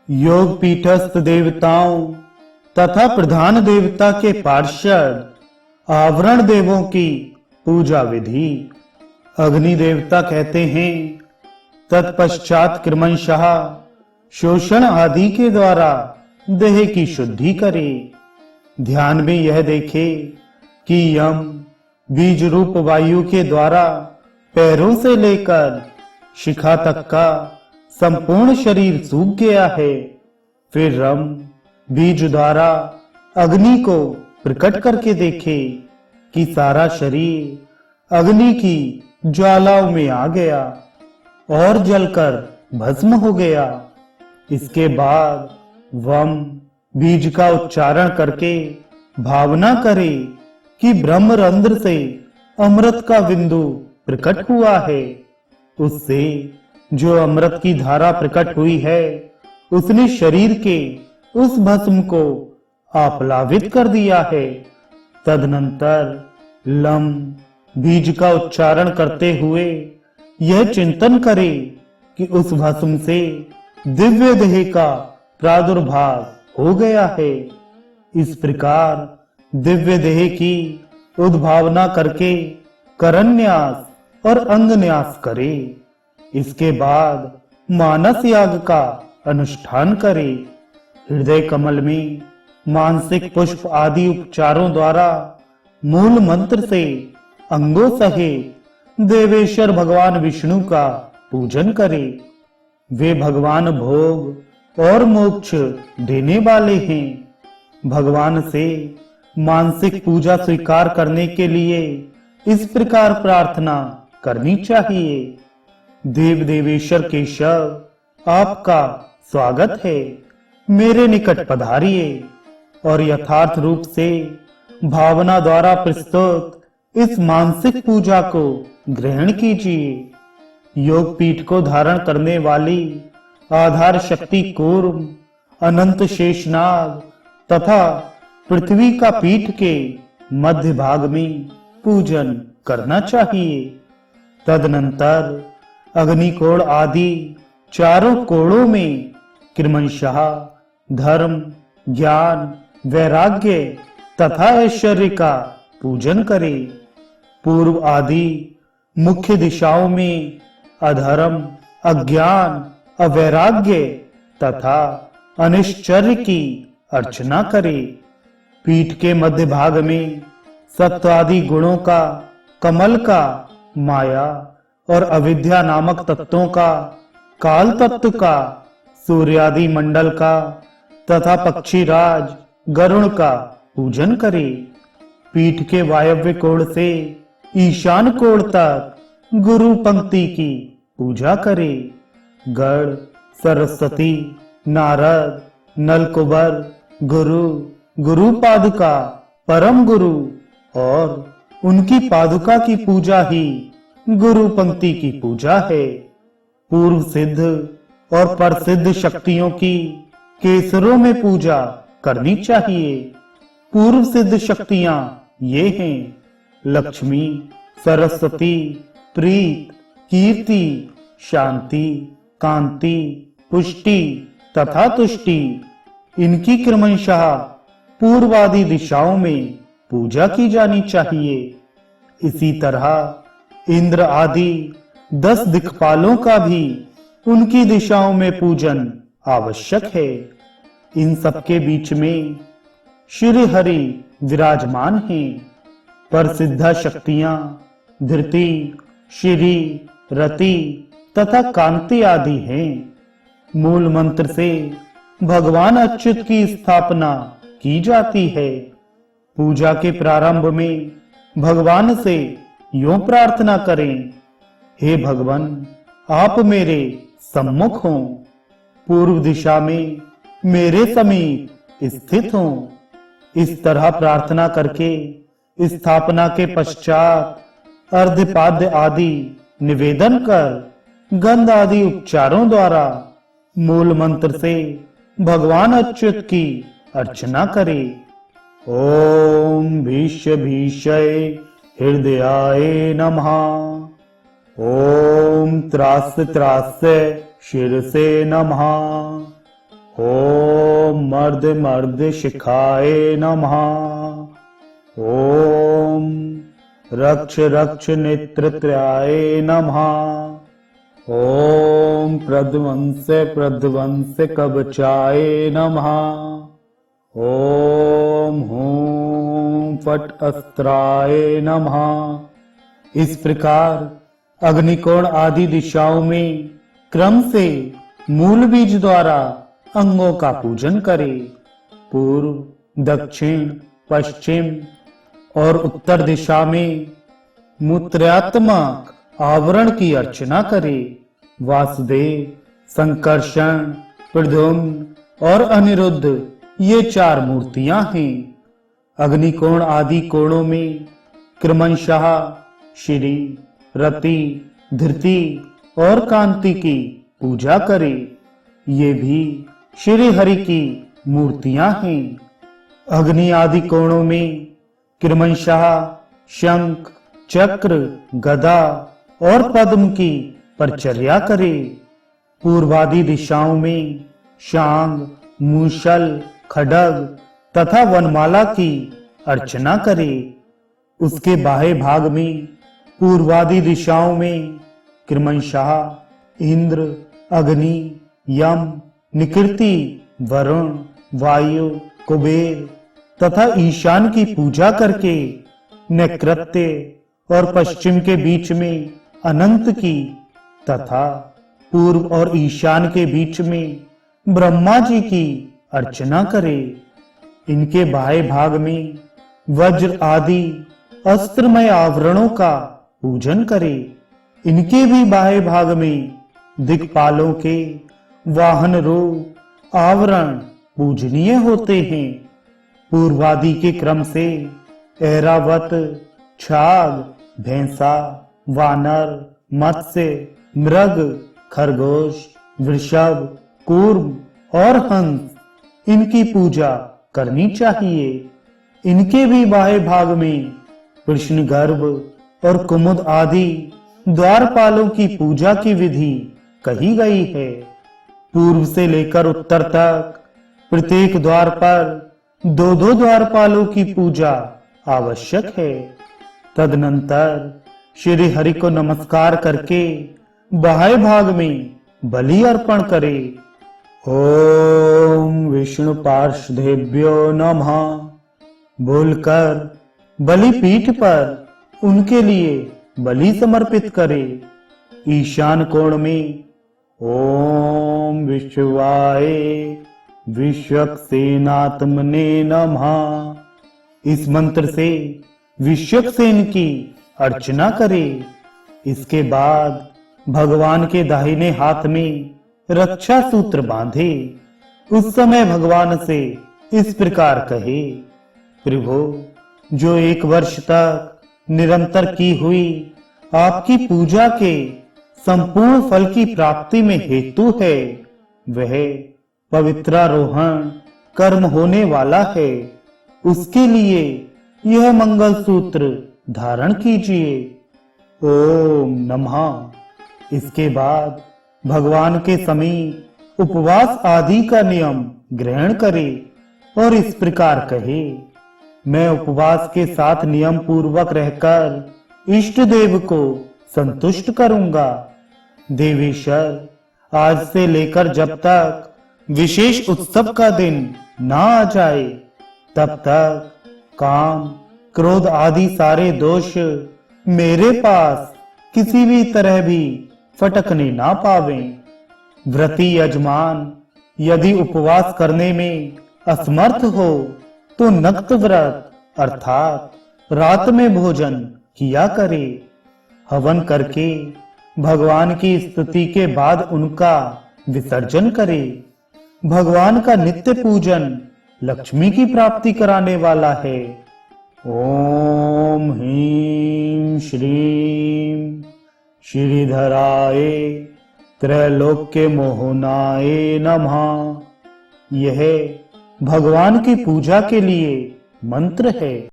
योग पीठस्थ देवताओं तथा प्रधान देवता के पार्षद आवरण देवों की पूजा विधि। अग्नि देवता कहते हैं, तत्पश्चात क्रमशः शोषण आदि के द्वारा देह की शुद्धि करे। ध्यान में यह देखे कि यम बीज रूप वायु के द्वारा पैरों से लेकर शिखा तक का संपूर्ण शरीर सूख गया है। फिर रम बीज द्वारा अग्नि को प्रकट करके देखे कि सारा शरीर अग्नि की ज्वालाओं में आ गया और जलकर भस्म हो गया। इसके बाद वम बीज का उच्चारण करके भावना करे कि ब्रह्मरंध्र से अमृत का बिंदु प्रकट हुआ है। उससे जो अमृत की धारा प्रकट हुई है, उसने शरीर के उस भस्म को आप्लावित कर दिया है। तदनंतर लम बीज का उच्चारण करते हुए यह चिंतन करे कि उस भस्म से दिव्य देह का प्रादुर्भाव हो गया है। इस प्रकार दिव्य देह की उद्भावना करके करन्यास और अंगन्यास करे। इसके बाद मानस याग का अनुष्ठान करे। हृदय कमल में मानसिक पुष्प आदि उपचारों द्वारा मूल मंत्र से अंगों सहित देवेश्वर भगवान विष्णु का पूजन करे। वे भगवान भोग और मोक्ष देने वाले हैं। भगवान से मानसिक पूजा स्वीकार करने के लिए इस प्रकार प्रार्थना करनी चाहिए। देव देवेश्वर केशव, आपका स्वागत है। मेरे निकट पधारिए और यथार्थ रूप से भावना द्वारा प्रस्तुत इस मानसिक पूजा को ग्रहण कीजिए। योग पीठ को धारण करने वाली आधार शक्ति कूर्म, अनंत शेषनाग तथा पृथ्वी का पीठ के मध्य भाग में पूजन करना चाहिए। तदनंतर अग्निकोण आदि चारों कोणों में क्रमशः धर्म, ज्ञान, वैराग्य तथा ऐश्वर्य का पूजन करे। पूर्व आदि मुख्य दिशाओं में अधर्म, अज्ञान, अवैराग्य तथा अनिश्चर्य की अर्चना करे। पीठ के मध्य भाग में सत्व आदि गुणों का, कमल का, माया और अविद्या नामक तत्वों का, काल तत्व का, सूर्यादि मंडल का तथा पक्षी राज गरुण का पूजन करे। पीठ के वायव्य कोण से ईशान कोण तक गुरु पंक्ति की पूजा करे। गण, सरस्वती, नारद, नलकुबर, गुरु, गुरु पादुका, परम गुरु और उनकी पादुका की पूजा ही गुरु पंक्ति की पूजा है। पूर्व सिद्ध और प्रसिद्ध शक्तियों की केसरों में पूजा करनी चाहिए। पूर्व सिद्ध शक्तियां ये हैं: लक्ष्मी, सरस्वती, प्रीत, कीर्ति, शांति, कांति, पुष्टि तथा तुष्टि। इनकी क्रमशः पूर्वादि दिशाओं में पूजा की जानी चाहिए। इसी तरह इंद्र आदि 10 दिक्पालों का भी उनकी दिशाओं में पूजन आवश्यक है। इन सबके बीच में श्री हरि विराजमान हैं। प्रसिद्ध शक्तियां धृति, श्री, रति तथा कांति आदि हैं। मूल मंत्र से भगवान अच्युत की स्थापना की जाती है। पूजा के प्रारंभ में भगवान से यूं प्रार्थना करें: हे भगवान, आप मेरे सम्मुख हों, पूर्व दिशा में मेरे समीप स्थित हों। इस तरह प्रार्थना करके स्थापना के पश्चात अर्धपाद्य आदि निवेदन कर गंध आदि उपचारों द्वारा मूल मंत्र से भगवान अच्युत की अर्चना करे। ओम भीष्य भीष्य हृदयाय नमः। ओम त्रास्य त्रास्य शिरसे नमः। ओम मर्द मर्द शिखाय नमः। ओम रक्ष रक्ष नेत्रत्रयाय नमः। ओम प्रध्वंस कवचाय नमः। ओम हूं फट अस्त्राय नमः। इस प्रकार अग्निकोण आदि दिशाओं में क्रम से मूल बीज द्वारा अंगों का पूजन करे। पूर्व, दक्षिण, पश्चिम और उत्तर दिशा में मूत्रात्मक आवरण की अर्चना करे। वासुदेव, संकर्षण, प्रद्युम्न और अनिरुद्ध ये 4 मूर्तियां हैं। अग्निकोण आदि कोणों में क्रमशः श्री, रति, धृति और कांति की पूजा करे। ये भी श्री हरि की मूर्तियां हैं। अग्नि आदि कोणों में क्रमशः शंख, चक्र, गदा और पद्म की परिचर्या करे। पूर्वादि दिशाओं में शांग, मूषल, खड्ग तथा वनमाला की अर्चना करे। उसके बाह्य भाग में पूर्वादि दिशाओं में क्रमशः इंद्र, अग्नि, यम, निकृति, वरुण, वायु, कुबेर तथा ईशान की पूजा करके नैऋत्य और पश्चिम के बीच में अनंत की तथा पूर्व और ईशान के बीच में ब्रह्मा जी की अर्चना करे। इनके बाह्य भाग में वज्र आदि अस्त्रमय आवरणों का पूजन करे। इनके भी बाह्य भाग में दिक्पालों के वाहन रूप आवरण पूजनीय होते हैं। पूर्वादि के क्रम से ऐरावत, छाग, भैंसा, वानर, मत्स्य, मृग, खरगोश, वृषभ, कूर्म और हंस इनकी पूजा करनी चाहिए। इनके भी बाह्य भाग में कृष्ण गर्भ और कुमुद आदि द्वारपालों की पूजा की विधि कही गई है। पूर्व से लेकर उत्तर तक प्रत्येक द्वार पर 2-2 द्वारपालों की पूजा आवश्यक है। तदनंतर श्री हरि को नमस्कार करके बाह्य भाग में बलि अर्पण करे। ओम विष्णु पार्षदेभ्यो नमः बोलकर बलि पीठ पर उनके लिए बलि समर्पित करे। ईशान कोण में ओम विश्वाय विश्वक्सेनात्मने नमः इस मंत्र से विश्वक्सेन की अर्चना करे। इसके बाद भगवान के दाहिने हाथ में रक्षा सूत्र बांधे। उस समय भगवान से इस प्रकार कहे, प्रभु, जो 1 वर्ष तक निरंतर की हुई आपकी पूजा के संपूर्ण फल की प्राप्ति में हेतु है, वह पवित्रारोहण कर्म होने वाला है। उसके लिए यह मंगल सूत्र धारण कीजिए। ओम नमः। इसके बाद भगवान के समीप उपवास आदि का नियम ग्रहण करे और इस प्रकार कहे, मैं उपवास के साथ नियम पूर्वक रहकर इष्ट देव को संतुष्ट करूंगा। देवेश्वर, आज से लेकर जब तक विशेष उत्सव का दिन ना आ जाए, तब तक काम, क्रोध आदि सारे दोष मेरे पास किसी भी तरह भी फटकने ना पावें। व्रती यजमान यदि उपवास करने में असमर्थ हो तो नक्त व्रत अर्थात रात में भोजन किया करे। हवन करके भगवान की स्तुति के बाद उनका विसर्जन करे। भगवान का नित्य पूजन लक्ष्मी की प्राप्ति कराने वाला है। ओम ह्रीं श्रीं श्रीधराय त्रैलोक्य मोहनाय नमः। यह भगवान की पूजा के लिए मंत्र है।